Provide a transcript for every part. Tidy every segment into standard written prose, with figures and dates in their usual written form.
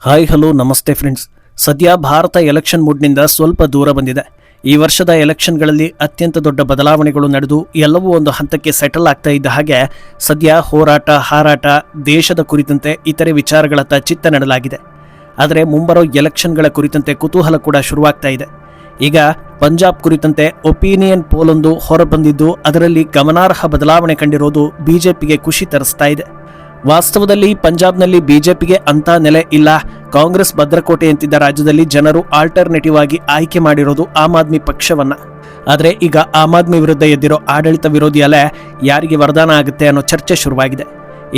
Hi hello ನಮಸ್ತೆ friends. ಸದ್ಯ Bharat election ಮೂಡ್ನಿಂದ ಸ್ವಲ್ಪ ದೂರ ಬಂದಿದೆ. ಈ ವರ್ಷದ ಎಲೆಕ್ಷನ್ಗಳಲ್ಲಿ ಅತ್ಯಂತ ದೊಡ್ಡ ಬದಲಾವಣೆಗಳು ನಡೆದು ಎಲ್ಲವೂ ಒಂದು ಹಂತಕ್ಕೆ ಸೆಟಲ್ ಆಗ್ತಾ ಇದ್ದ ಹಾಗೆ ಸದ್ಯ ಹೋರಾಟ ಹಾರಾಟ ದೇಶದ ಕುರಿತಂತೆ ಇತರೆ ವಿಚಾರಗಳತ್ತ ಚಿತ್ತ ನೆಡಲಾಗಿದೆ. ಆದರೆ ಮುಂಬರೋ ಎಲೆಕ್ಷನ್ಗಳ ಕುರಿತಂತೆ ಕುತೂಹಲ ಕೂಡ ಶುರುವಾಗ್ತಾ ಇದೆ. ಈಗ ಪಂಜಾಬ್ ಕುರಿತಂತೆ ಒಪಿನಿಯನ್ ಪೋಲೊಂದು ಹೊರಬಂದಿದ್ದು ಅದರಲ್ಲಿ ಗಮನಾರ್ಹ ಬದಲಾವಣೆ ಕಂಡಿರೋದು ಬಿಜೆಪಿಗೆ ಖುಷಿ ತರಿಸ್ತಾ ಇದೆ. ವಾಸ್ತವದಲ್ಲಿ ಪಂಜಾಬ್ನಲ್ಲಿ ಬಿಜೆಪಿಗೆ ಅಂತ ನೆಲೆ ಇಲ್ಲ. ಕಾಂಗ್ರೆಸ್ ಭದ್ರಕೋಟೆ ಅಂತಿದ್ದ ರಾಜ್ಯದಲ್ಲಿ ಜನರು ಆಲ್ಟರ್ನೇಟಿವ್ ಆಗಿ ಆಯ್ಕೆ ಮಾಡಿರೋದು ಆಮ್ ಆದ್ಮಿ ಪಕ್ಷವನ್ನ. ಆದರೆ ಈಗ ಆಮ್ ಆದ್ಮಿ ವಿರುದ್ಧ ಎದ್ದಿರೋ ಆಡಳಿತ ವಿರೋಧಿ ಅಲೆ ಯಾರಿಗೆ ವರದಾನ ಆಗುತ್ತೆ ಅನ್ನೋ ಚರ್ಚೆ ಶುರುವಾಗಿದೆ.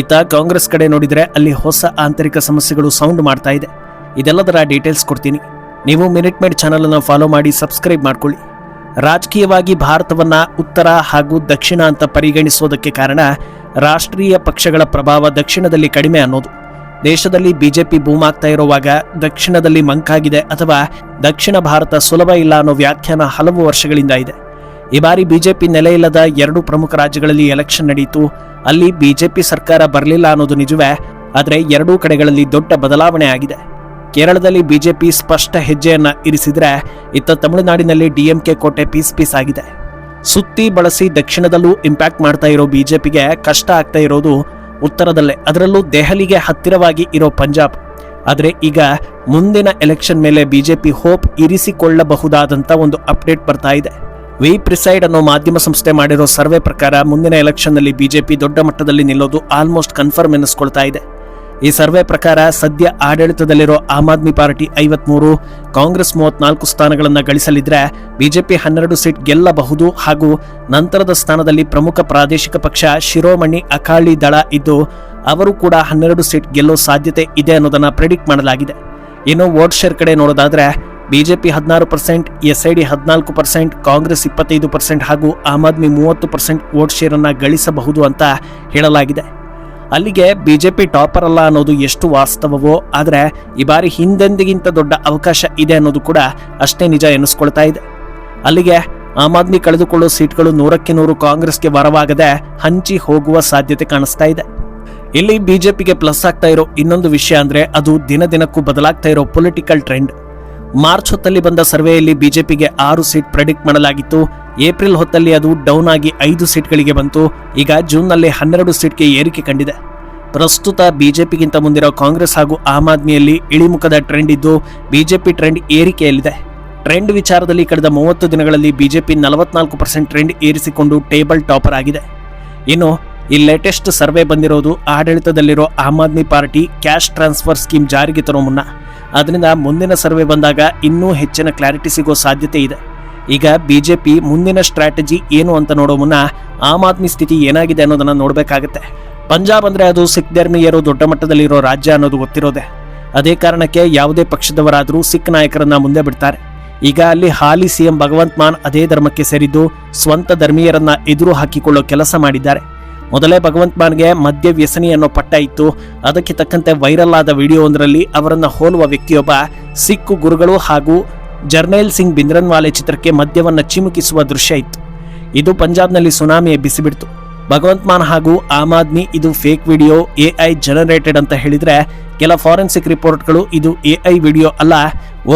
ಇತ್ತ ಕಾಂಗ್ರೆಸ್ ಕಡೆ ನೋಡಿದರೆ ಅಲ್ಲಿ ಹೊಸ ಆಂತರಿಕ ಸಮಸ್ಯೆಗಳು ಸೌಂಡ್ ಮಾಡ್ತಾ ಇದೆ. ಇದೆಲ್ಲದರ ಡೀಟೇಲ್ಸ್ ಕೊಡ್ತೀನಿ. ನೀವು ಮಿನಿಟ್ ಮೇಡ್ ಚಾನಲ್ ಅನ್ನು ಫಾಲೋ ಮಾಡಿ ಸಬ್ಸ್ಕ್ರೈಬ್ ಮಾಡ್ಕೊಳ್ಳಿ. ರಾಜಕೀಯವಾಗಿ ಭಾರತವನ್ನ ಉತ್ತರ ಹಾಗೂ ದಕ್ಷಿಣ ಅಂತ ಪರಿಗಣಿಸೋದಕ್ಕೆ ಕಾರಣ ರಾಷ್ಟ್ರೀಯ ಪಕ್ಷಗಳ ಪ್ರಭಾವ ದಕ್ಷಿಣದಲ್ಲಿ ಕಡಿಮೆ ಅನ್ನೋದು. ದೇಶದಲ್ಲಿ ಬಿಜೆಪಿ ಬೂಮ್ ಆಗ್ತಾ ಇರುವಾಗ ದಕ್ಷಿಣದಲ್ಲಿ ಮಂಕಾಗಿದೆ ಅಥವಾ ದಕ್ಷಿಣ ಭಾರತ ಸುಲಭ ಇಲ್ಲ ಅನ್ನೋ ವ್ಯಾಖ್ಯಾನ ಹಲವು ವರ್ಷಗಳಿಂದ ಇದೆ. ಈ ಬಾರಿ ಬಿಜೆಪಿ ನೆಲೆ ಇಲ್ಲದ 2 ಪ್ರಮುಖ ರಾಜ್ಯಗಳಲ್ಲಿ ಎಲೆಕ್ಷನ್ ನಡೆಯಿತು. ಅಲ್ಲಿ ಬಿಜೆಪಿ ಸರ್ಕಾರ ಬರಲಿಲ್ಲ ಅನ್ನೋದು ನಿಜವೇ, ಆದರೆ 2 ಕಡೆಗಳಲ್ಲಿ ದೊಡ್ಡ ಬದಲಾವಣೆ ಆಗಿದೆ. ಕೇರಳದಲ್ಲಿ ಬಿಜೆಪಿ ಸ್ಪಷ್ಟ ಹೆಜ್ಜೆಯನ್ನ ಇರಿಸಿದ್ರೆ ಇತ್ತ ತಮಿಳುನಾಡಿನಲ್ಲಿ ಡಿಎಂಕೆ ಕೋಟೆ ಪೀಸ್ ಆಗಿದೆ. ಸುತ್ತಿ ಬಳಸಿ ದಕ್ಷಿಣದಲ್ಲೂ ಇಂಪ್ಯಾಕ್ಟ್ ಮಾಡ್ತಾ ಇರೋ ಬಿಜೆಪಿಗೆ ಕಷ್ಟ ಆಗ್ತಾ ಇರೋದು ಉತ್ತರದಲ್ಲೇ, ಅದರಲ್ಲೂ ದೆಹಲಿಗೆ ಹತ್ತಿರವಾಗಿ ಇರೋ ಪಂಜಾಬ್. ಆದರೆ ಈಗ ಮುಂದಿನ ಎಲೆಕ್ಷನ್ ಮೇಲೆ ಬಿಜೆಪಿ ಹೋಪ್ ಇರಿಸಿಕೊಳ್ಳಬಹುದಾದಂತ ಒಂದು ಅಪ್ಡೇಟ್ ಬರ್ತಾ ಇದೆ. ವಿ ಪ್ರಿಸೈಡ್ ಅನ್ನೋ ಮಾಧ್ಯಮ ಸಂಸ್ಥೆ ಮಾಡಿರೋ ಸರ್ವೆ ಪ್ರಕಾರ ಮುಂದಿನ ಎಲೆಕ್ಷನ್ ನಲ್ಲಿ ಬಿಜೆಪಿ ದೊಡ್ಡ ಮಟ್ಟದಲ್ಲಿ ನಿಲ್ಲೋದು ಆಲ್ಮೋಸ್ಟ್ ಕನ್ಫರ್ಮ್ ಎನ್ನಿಸ್ಕೊಳ್ತಾ ಇದೆ. ಈ ಸರ್ವೆ ಪ್ರಕಾರ ಸದ್ಯ ಆಡಳಿತದಲ್ಲಿರೋ ಆಮ್ ಆದ್ಮಿ ಪಾರ್ಟಿ 53, ಕಾಂಗ್ರೆಸ್ 34 ಸ್ಥಾನಗಳನ್ನು ಗಳಿಸಲಿದ್ರೆ ಬಿಜೆಪಿ 12 ಸೀಟ್ ಗೆಲ್ಲಬಹುದು. ಹಾಗೂ ನಂತರದ ಸ್ಥಾನದಲ್ಲಿ ಪ್ರಮುಖ ಪ್ರಾದೇಶಿಕ ಪಕ್ಷ ಶಿರೋಮಣಿ ಅಕಾಲಿ ದಳ ಇದ್ದು ಅವರು ಕೂಡ 12 ಸೀಟ್ ಗೆಲ್ಲೋ ಸಾಧ್ಯತೆ ಇದೆ ಅನ್ನೋದನ್ನ ಪ್ರೆಡಿಕ್ಟ್ ಮಾಡಲಾಗಿದೆ. ಇನ್ನು ವೋಟ್ ಶೇರ್ ಕಡೆ ನೋಡೋದಾದ್ರೆ ಬಿಜೆಪಿ 16%, ಎಸ್ಐಡಿ 14%, ಕಾಂಗ್ರೆಸ್ 25% ಹಾಗೂ ಆಮ್ ಆದ್ಮಿ 30% ವೋಟ್ ಶೇರ್ ಅನ್ನ ಗಳಿಸಬಹುದು ಅಂತ ಹೇಳಲಾಗಿದೆ. ಅಲ್ಲಿಗೆ ಬಿಜೆಪಿ ಟಾಪರ್ ಅಲ್ಲ ಅನ್ನೋದು ಎಷ್ಟು ವಾಸ್ತವವೋ, ಆದರೆ ಈ ಬಾರಿ ಹಿಂದೆಂದಿಗಿಂತ ದೊಡ್ಡ ಅವಕಾಶ ಇದೆ ಅನ್ನೋದು ಕೂಡ ಅಷ್ಟೇ ನಿಜ ಎನ್ನಿಸ್ಕೊಳ್ತಾ ಇದೆ. ಅಲ್ಲಿಗೆ ಆಮ್ ಆದ್ಮಿ ಕಳೆದುಕೊಳ್ಳೋ ಸೀಟ್ಗಳು 100ಕ್ಕೆ 100 ಕಾಂಗ್ರೆಸ್ಗೆ ವರವಾಗದೆ ಹಂಚಿ ಹೋಗುವ ಸಾಧ್ಯತೆ ಕಾಣಿಸ್ತಾ ಇದೆ. ಇಲ್ಲಿ ಬಿಜೆಪಿಗೆ ಪ್ಲಸ್ ಆಗ್ತಾ ಇರೋ ಇನ್ನೊಂದು ವಿಷಯ ಅಂದ್ರೆ ಅದು ದಿನದಿನಕ್ಕೂ ಬದಲಾಗ್ತಾ ಇರೋ ಪೊಲಿಟಿಕಲ್ ಟ್ರೆಂಡ್. ಮಾರ್ಚ್ ಹೊತ್ತಲ್ಲಿ ಬಂದ ಸರ್ವೆಯಲ್ಲಿ ಬಿಜೆಪಿಗೆ 6 ಸೀಟ್ ಪ್ರೆಡಿಕ್ಟ್ ಮಾಡಲಾಗಿತ್ತು. ಏಪ್ರಿಲ್ ಹೊತ್ತಲ್ಲಿ ಅದು ಡೌನ್ ಆಗಿ 5 ಸೀಟ್ಗಳಿಗೆ ಬಂತು. ಈಗ ಜೂನ್ನಲ್ಲಿ 12 ಸೀಟ್ಗೆ ಏರಿಕೆ ಕಂಡಿದೆ. ಪ್ರಸ್ತುತ ಬಿಜೆಪಿಗಿಂತ ಮುಂದಿರೋ ಕಾಂಗ್ರೆಸ್ ಹಾಗೂ ಆಮ್ ಆದ್ಮಿಯಲ್ಲಿ ಇಳಿಮುಖದ ಟ್ರೆಂಡ್ ಇದ್ದು ಬಿಜೆಪಿ ಟ್ರೆಂಡ್ ಏರಿಕೆಯಲ್ಲಿದೆ. ಟ್ರೆಂಡ್ ವಿಚಾರದಲ್ಲಿ ಕಳೆದ 30 ದಿನಗಳಲ್ಲಿ ಬಿಜೆಪಿ 44% ಟ್ರೆಂಡ್ ಏರಿಸಿಕೊಂಡು ಟೇಬಲ್ ಟಾಪರ್ ಆಗಿದೆ. ಇನ್ನು ಈ ಲೇಟೆಸ್ಟ್ ಸರ್ವೆ ಬಂದಿರೋದು ಆಡಳಿತದಲ್ಲಿರೋ Aam Aadmi Party cash transfer scheme ಜಾರಿಗೆ ತರೋ ಮುನ್ನ. ಅದರಿಂದ ಮುಂದಿನ ಸರ್ವೆ ಬಂದಾಗ ಇನ್ನೂ ಹೆಚ್ಚಿನ ಕ್ಲಾರಿಟಿ ಸಿಗೋ ಸಾಧ್ಯತೆ ಇದೆ. ಈಗ ಬಿಜೆಪಿ ಮುಂದಿನ ಸ್ಟ್ರಾಟಜಿ ಏನು ಅಂತ ನೋಡೋ ಮುನ್ನ ಆಮ್ ಆದ್ಮಿ ಸ್ಥಿತಿ ಏನಾಗಿದೆ ಅನ್ನೋದನ್ನ ನೋಡಬೇಕಾಗತ್ತೆ. ಪಂಜಾಬ್ ಅಂದ್ರೆ ಅದು ಸಿಖ್ ಧರ್ಮೀಯರು ದೊಡ್ಡ ಮಟ್ಟದಲ್ಲಿರೋ ರಾಜ್ಯ ಅನ್ನೋದು ಗೊತ್ತಿರೋದೆ. ಅದೇ ಕಾರಣಕ್ಕೆ ಯಾವುದೇ ಪಕ್ಷದವರಾದರೂ ಸಿಖ್ ನಾಯಕರನ್ನ ಮುಂದೆ ಬಿಡ್ತಾರೆ. ಈಗ ಅಲ್ಲಿ ಹಾಲಿ ಸಿಎಂ ಭಗವಂತ್ ಮಾನ್ ಅದೇ ಧರ್ಮಕ್ಕೆ ಸೇರಿದ್ದು ಸ್ವಂತ ಧರ್ಮೀಯರನ್ನ ಎದುರು ಹಾಕಿಕೊಳ್ಳೋ ಕೆಲಸ ಮಾಡಿದ್ದಾರೆ. ಮೊದಲೇ ಭಗವಂತ್ ಮಾನ್ಗೆ ಮದ್ಯ ವ್ಯಸನಿ ಅನ್ನೋ ಪಟ್ಟ ಇತ್ತು. ಅದಕ್ಕೆ ತಕ್ಕಂತೆ ವೈರಲ್ ಆದ ವಿಡಿಯೋ ಒಂದರಲ್ಲಿ ಅವರನ್ನ ಹೋಲುವ ವ್ಯಕ್ತಿಯೊಬ್ಬ ಸಿಖ್ ಗುರುಗಳು ಹಾಗೂ ಜರ್ನೈಲ್ ಸಿಂಗ್ ಭಿಂದ್ರನ್ವಾಲೆ ಚಿತ್ರಕ್ಕೆ ಮದ್ಯವನ್ನ ಚಿಮುಕಿಸುವ ದೃಶ್ಯ ಇತ್ತು. ಇದು ಪಂಜಾಬ್ನಲ್ಲಿ ಸುನಾಮಿ ಎಬ್ಬಿಸಿಬಿಡ್ತು. ಭಗವಂತ್ ಮಾನ್ ಹಾಗೂ ಆಮ್ ಆದ್ಮಿ ಇದು ಫೇಕ್ ವಿಡಿಯೋ, ಎಐ ಜನರೇಟೆಡ್ ಅಂತ ಹೇಳಿದ್ರೆ ಕೆಲ ಫಾರೆನ್ಸಿಕ್ ರಿಪೋರ್ಟ್ಗಳು ಇದು ಎಐ ವಿಡಿಯೋ ಅಲ್ಲ,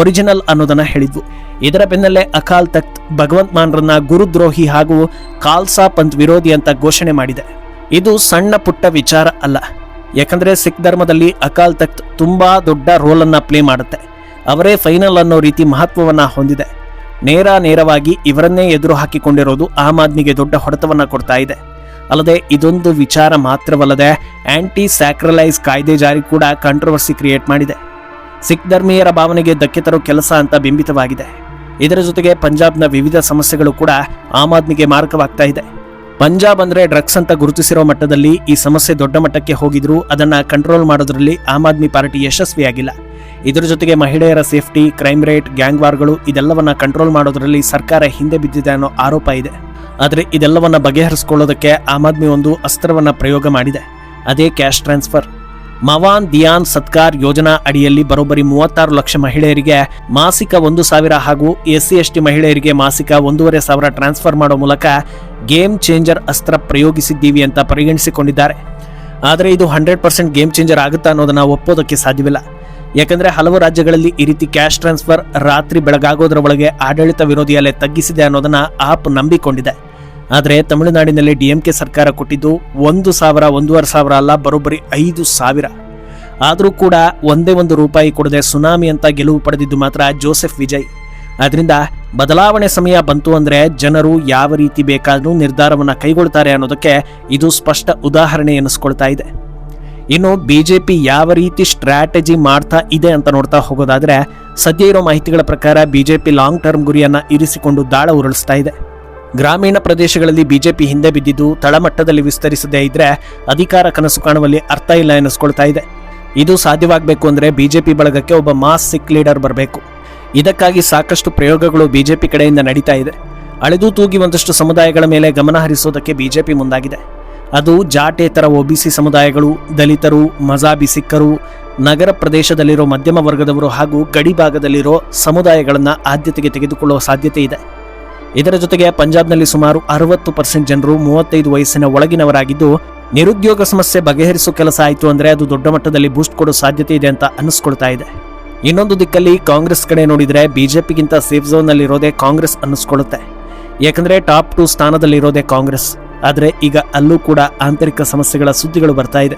ಒರಿಜಿನಲ್ ಅನ್ನೋದನ್ನ ಹೇಳಿದ್ವು. ಇದರ ಬೆನ್ನಲ್ಲೇ ಅಕಾಲ್ ತಖ್ತ್ ಭಗವಂತ್ ಮಾನ್ರನ್ನ ಗುರುದ್ರೋಹಿ ಹಾಗೂ ಖಾಲ್ಸಾ ಪಂಥ್ ವಿರೋಧಿ ಅಂತ ಘೋಷಣೆ ಮಾಡಿದೆ. ಇದು ಸಣ್ಣ ಪುಟ್ಟ ವಿಚಾರ ಅಲ್ಲ, ಯಾಕಂದ್ರೆ ಸಿಖ್ ಧರ್ಮದಲ್ಲಿ ಅಕಾಲ್ ತಖ್ತ್ ತುಂಬಾ ದೊಡ್ಡ ರೋಲ್ ಅನ್ನ ಪ್ಲೇ ಮಾಡುತ್ತೆ. ಅವರೇ ಫೈನಲ್ ಅನ್ನೋ ರೀತಿ ಮಹತ್ವವನ್ನ ಹೊಂದಿದೆ. ನೇರವಾಗಿ ಇವರನ್ನೇ ಎದುರು ಹಾಕಿಕೊಂಡಿರೋದು ಆಮ್ ಆದ್ಮಿಗೆ ದೊಡ್ಡ ಹೊಡೆತವನ್ನ ಕೊಡ್ತಾ ಇದೆ. ಅಲ್ಲದೆ ಇದೊಂದು ವಿಚಾರ ಮಾತ್ರವಲ್ಲದೆ ಆಂಟಿ ಸ್ಯಾಕ್ರಲೈಸ್ ಕಾಯ್ದೆ ಜಾರಿ ಕೂಡ ಕಾಂಟ್ರವರ್ಸಿ ಕ್ರಿಯೇಟ್ ಮಾಡಿದೆ. ಸಿಖ್ ಧರ್ಮೀಯರ ಭಾವನೆಗೆ ಧಕ್ಕೆ ತರೋ ಕೆಲಸ ಅಂತ ಬಿಂಬಿತವಾಗಿದೆ. ಇದರ ಜೊತೆಗೆ ಪಂಜಾಬ್ನ ವಿವಿಧ ಸಮಸ್ಯೆಗಳು ಕೂಡ ಆಮ್ ಆದ್ಮಿಗೆ ಮಾರಕವಾಗ್ತಾ ಇದೆ. ಪಂಜಾಬ್ ಅಂದ್ರೆ ಡ್ರಗ್ಸ್ ಅಂತ ಗುರುತಿಸಿರೋ ಮಟ್ಟದಲ್ಲಿ ಈ ಸಮಸ್ಯೆ ದೊಡ್ಡ ಮಟ್ಟಕ್ಕೆ ಹೋಗಿದ್ರು ಅದನ್ನ ಕಂಟ್ರೋಲ್ ಮಾಡೋದ್ರಲ್ಲಿ ಆಮ್ ಆದ್ಮಿ ಪಾರ್ಟಿ ಯಶಸ್ವಿಯಾಗಿಲ್ಲ. ಇದರ ಜೊತೆಗೆ ಮಹಿಳೆಯರ ಸೇಫ್ಟಿ, ಕ್ರೈಮ್ ರೇಟ್, ಗ್ಯಾಂಗ್ ವಾರ್ಗಳು ಇದೆಲ್ಲವನ್ನ ಕಂಟ್ರೋಲ್ ಮಾಡೋದ್ರಲ್ಲಿ ಸರ್ಕಾರ ಹಿಂದೆ ಬಿದ್ದಿದೆ ಅನ್ನೋ ಆರೋಪ ಇದೆ. ಆದರೆ ಇದೆಲ್ಲವನ್ನ ಬಗೆಹರಿಸಿಕೊಳ್ಳೋದಕ್ಕೆ ಆಮ್ ಆದ್ಮಿ ಒಂದು ಅಸ್ತ್ರವನ್ನ ಪ್ರಯೋಗ ಮಾಡಿದೆ. ಅದೇ ಕ್ಯಾಶ್ ಟ್ರಾನ್ಸ್ಫರ್. ಮವಾನ್ ದಿಯಾನ್ ಸತ್ಕಾರ್ ಯೋಜನಾ ಅಡಿಯಲ್ಲಿ ಬರೋಬ್ಬರಿ 36 ಲಕ್ಷ ಮಹಿಳೆಯರಿಗೆ ಮಾಸಿಕ 1,000 ಹಾಗೂ SC/ST ಮಹಿಳೆಯರಿಗೆ ಮಾಸಿಕ 1,500 ಟ್ರಾನ್ಸ್ಫರ್ ಮಾಡೋ ಮೂಲಕ ಗೇಮ್ ಚೇಂಜರ್ ಅಸ್ತ್ರ ಪ್ರಯೋಗಿಸಿದ್ದೀವಿ ಅಂತ ಪರಿಗಣಿಸಿಕೊಂಡಿದ್ದಾರೆ. ಆದರೆ ಇದು 100% ಗೇಮ್ ಚೇಂಜರ್ ಆಗುತ್ತಾ ಅನ್ನೋದನ್ನ ಒಪ್ಪೋದಕ್ಕೆ ಸಾಧ್ಯವಿಲ್ಲ. ಯಾಕಂದ್ರೆ ಹಲವು ರಾಜ್ಯಗಳಲ್ಲಿ ಈ ರೀತಿ ಕ್ಯಾಶ್ ಟ್ರಾನ್ಸ್ಫರ್ ರಾತ್ರಿ ಬೆಳಗಾಗೋದ್ರ ಒಳಗೆ ಆಡಳಿತ ವಿರೋಧಿ ಅಲೆ ತಗ್ಗಿಸಿದೆ ಅನ್ನೋದನ್ನ ಆಪ್ ನಂಬಿಕೊಂಡಿದೆ. ಆದರೆ ತಮಿಳುನಾಡಿನಲ್ಲಿ ಡಿಎಂಕೆ ಸರ್ಕಾರ ಕೊಟ್ಟಿದ್ದು 1,000-1,500 ಅಲ್ಲ, ಬರೋಬ್ಬರಿ 5,000. ಆದರೂ ಕೂಡ ಒಂದೇ ಒಂದು ರೂಪಾಯಿ ಕೊಡದೆ ಸುನಾಮಿ ಅಂತ ಗೆಲುವು ಪಡೆದಿದ್ದು ಮಾತ್ರ ಜೋಸೆಫ್ ವಿಜಯ್. ಆದ್ರಿಂದ ಬದಲಾವಣೆ ಸಮಯ ಬಂತು ಅಂದ್ರೆ ಜನರು ಯಾವ ರೀತಿ ಬೇಕಾದರೂ ನಿರ್ಧಾರವನ್ನ ಕೈಗೊಳ್ತಾರೆ ಅನ್ನೋದಕ್ಕೆ ಇದು ಸ್ಪಷ್ಟ ಉದಾಹರಣೆ ಎನಿಸ್ಕೊಳ್ತಾ ಇದೆ. ಇನ್ನು ಬಿಜೆಪಿ ಯಾವ ರೀತಿ ಸ್ಟ್ರಾಟಜಿ ಮಾಡ್ತಾ ಇದೆ ಅಂತ ನೋಡ್ತಾ ಹೋಗೋದಾದ್ರೆ, ಸದ್ಯ ಇರೋ ಮಾಹಿತಿಗಳ ಪ್ರಕಾರ ಬಿಜೆಪಿ ಲಾಂಗ್ ಟರ್ಮ್ ಗುರಿಯನ್ನ ಇರಿಸಿಕೊಂಡು ದಾಳ ಉರುಳಿಸ್ತಾ ಇದೆ. ಗ್ರಾಮೀಣ ಪ್ರದೇಶಗಳಲ್ಲಿ ಬಿಜೆಪಿ ಹಿಂದೆ ಬಿದ್ದಿದ್ದು ತಳಮಟ್ಟದಲ್ಲಿ ವಿಸ್ತರಿಸದೇ ಇದ್ರೆ ಅಧಿಕಾರ ಕನಸು ಕಾಣುವಲ್ಲಿ ಅರ್ಥ ಇಲ್ಲ ಎನಿಸ್ಕೊಳ್ತಾ ಇದೆ. ಇದು ಸಾಧ್ಯವಾಗಬೇಕು ಅಂದ್ರೆ ಬಿಜೆಪಿ ಬಳಗಕ್ಕೆ ಒಬ್ಬ ಮಾಸ್ ಸಿಕ್ ಲೀಡರ್ ಬರಬೇಕು. ಇದಕ್ಕಾಗಿ ಸಾಕಷ್ಟು ಪ್ರಯೋಗಗಳು ಬಿಜೆಪಿ ಕಡೆಯಿಂದ ನಡೀತಾ ಇದೆ. ಅಳೆದು ತೂಗಿ ಒಂದಷ್ಟು ಸಮುದಾಯಗಳ ಮೇಲೆ ಗಮನ ಹರಿಸೋದಕ್ಕೆ ಬಿಜೆಪಿ ಮುಂದಾಗಿದೆ. ಅದು ಜಾಟೇತರ ಒಬಿಸಿ ಸಮುದಾಯಗಳು, ದಲಿತರು, ಮಜಾಬಿ ಸಿಕ್ಕರು, ನಗರ ಪ್ರದೇಶದಲ್ಲಿರೋ ಮಧ್ಯಮ ವರ್ಗದವರು ಹಾಗೂ ಗಡಿ ಭಾಗದಲ್ಲಿರೋ ಸಮುದಾಯಗಳನ್ನು ಆದ್ಯತೆಗೆ ತೆಗೆದುಕೊಳ್ಳುವ ಸಾಧ್ಯತೆ ಇದೆ. ಇದರ ಜೊತೆಗೆ ಪಂಜಾಬ್ನಲ್ಲಿ ಸುಮಾರು 60% ಜನರು 35 ವಯಸ್ಸಿನ ಒಳಗಿನವರಾಗಿದ್ದು, ನಿರುದ್ಯೋಗ ಸಮಸ್ಯೆ ಬಗೆಹರಿಸೋ ಕೆಲಸ ಆಯಿತು ಅಂದರೆ ಅದು ದೊಡ್ಡ ಮಟ್ಟದಲ್ಲಿ ಬೂಸ್ಟ್ ಕೊಡೋ ಸಾಧ್ಯತೆ ಇದೆ ಅಂತ ಅನ್ನಿಸ್ಕೊಳ್ತಾ ಇದೆ. ಇನ್ನೊಂದು ದಿಕ್ಕಲ್ಲಿ ಕಾಂಗ್ರೆಸ್ ಕಡೆ ನೋಡಿದರೆ ಬಿಜೆಪಿಗಿಂತ ಸೇಫ್ ಝೋನ್ನಲ್ಲಿರೋದೇ ಕಾಂಗ್ರೆಸ್ ಅನ್ನಿಸ್ಕೊಳ್ಳುತ್ತೆ. ಯಾಕಂದರೆ ಟಾಪ್ 2 ಸ್ಥಾನದಲ್ಲಿರೋದೇ ಕಾಂಗ್ರೆಸ್. ಆದರೆ ಈಗ ಅಲ್ಲೂ ಕೂಡ ಆಂತರಿಕ ಸಮಸ್ಯೆಗಳ ಸುದ್ದಿಗಳು ಬರ್ತಾ ಇದೆ.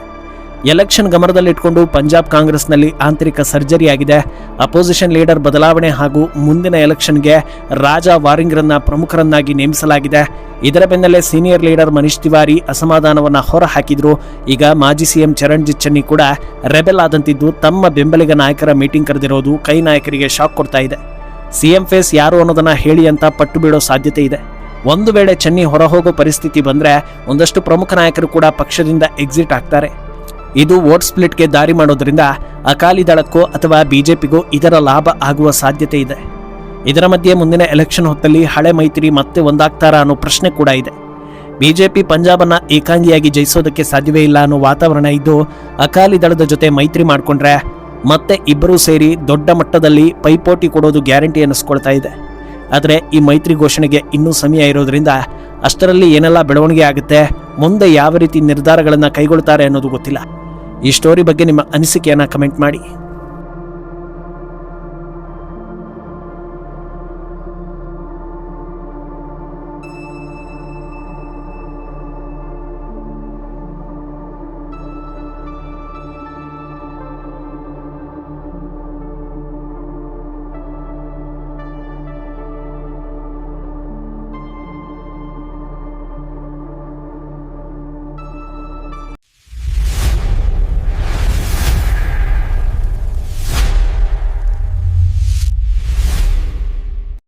ಎಲೆಕ್ಷನ್ ಗಮನದಲ್ಲಿಟ್ಕೊಂಡು ಪಂಜಾಬ್ ಕಾಂಗ್ರೆಸ್ನಲ್ಲಿ ಆಂತರಿಕ ಸರ್ಜರಿ ಆಗಿದೆ. ಅಪೋಸಿಷನ್ ಲೀಡರ್ ಬದಲಾವಣೆ ಹಾಗೂ ಮುಂದಿನ ಎಲೆಕ್ಷನ್ಗೆ ರಾಜಾ ವಾರಿಂಗ್ರನ್ನ ಪ್ರಮುಖರನ್ನಾಗಿ ನೇಮಿಸಲಾಗಿದೆ. ಇದರ ಬೆನ್ನಲ್ಲೇ ಸೀನಿಯರ್ ಲೀಡರ್ ಮನೀಶ್ ತಿವಾರಿ ಅಸಮಾಧಾನವನ್ನ ಹೊರಹಾಕಿದ್ರು. ಈಗ ಮಾಜಿ ಸಿಎಂ ಚರಣ್ಜಿತ್ ಚನ್ನಿ ಕೂಡ ರೆಬೆಲ್ ಆದಂತಿದ್ದು ತಮ್ಮ ಬೆಂಬಲಿಗ ನಾಯಕರ ಮೀಟಿಂಗ್ ಕರೆದಿರೋದು ಕೈ ನಾಯಕರಿಗೆ ಶಾಕ್ ಕೊಡ್ತಾ ಇದೆ. ಸಿಎಂ ಫೇಸ್ ಯಾರು ಅನ್ನೋದನ್ನ ಹೇಳಿ ಅಂತ ಪಟ್ಟು ಬೀಳೋ ಸಾಧ್ಯತೆ ಇದೆ. ಒಂದು ವೇಳೆ ಚನ್ನಿ ಹೊರಹೋಗೋ ಪರಿಸ್ಥಿತಿ ಬಂದ್ರೆ ಒಂದಷ್ಟು ಪ್ರಮುಖ ನಾಯಕರು ಕೂಡ ಪಕ್ಷದಿಂದ ಎಕ್ಸಿಟ್ ಆಗ್ತಾರೆ. ಇದು ವೋಟ್ ಸ್ಪ್ಲಿಟ್ಗೆ ದಾರಿ ಮಾಡೋದ್ರಿಂದ ಅಕಾಲಿ ದಳಕ್ಕೋ ಅಥವಾ ಬಿಜೆಪಿಗೋ ಇದರ ಲಾಭ ಆಗುವ ಸಾಧ್ಯತೆ ಇದೆ. ಇದರ ಮಧ್ಯೆ ಮುಂದಿನ ಎಲೆಕ್ಷನ್ ಹೊತ್ತಲ್ಲಿ ಹಳೆ ಮೈತ್ರಿ ಮತ್ತೆ ಒಂದಾಗ್ತಾರಾ ಅನ್ನೋ ಪ್ರಶ್ನೆ ಕೂಡ ಇದೆ. ಬಿಜೆಪಿ ಪಂಜಾಬನ್ನ ಏಕಾಂಗಿಯಾಗಿ ಜಯಿಸೋದಕ್ಕೆ ಸಾಧ್ಯವೇ ಇಲ್ಲ ಅನ್ನೋ ವಾತಾವರಣ ಇದ್ದು, ಅಕಾಲಿ ದಳದ ಜೊತೆ ಮೈತ್ರಿ ಮಾಡಿಕೊಂಡ್ರೆ ಮತ್ತೆ ಇಬ್ಬರೂ ಸೇರಿ ದೊಡ್ಡ ಮಟ್ಟದಲ್ಲಿ ಪೈಪೋಟಿ ಕೊಡೋದು ಗ್ಯಾರಂಟಿ ಅನ್ನಿಸ್ಕೊಳ್ತಾ ಇದೆ. ಆದರೆ ಈ ಮೈತ್ರಿ ಘೋಷಣೆಗೆ ಇನ್ನೂ ಸಮಯ ಇರೋದ್ರಿಂದ ಅಷ್ಟರಲ್ಲಿ ಏನೆಲ್ಲ ಬೆಳವಣಿಗೆ ಆಗುತ್ತೆ, ಮುಂದೆ ಯಾವ ರೀತಿ ನಿರ್ಧಾರಗಳನ್ನು ಕೈಗೊಳ್ತಾರೆ ಅನ್ನೋದು ಗೊತ್ತಿಲ್ಲ. ಈ ಸ್ಟೋರಿ ಬಗ್ಗೆ ನಿಮ್ಮ ಅನಿಸಿಕೆಯನ್ನು ಕಮೆಂಟ್ ಮಾಡಿ.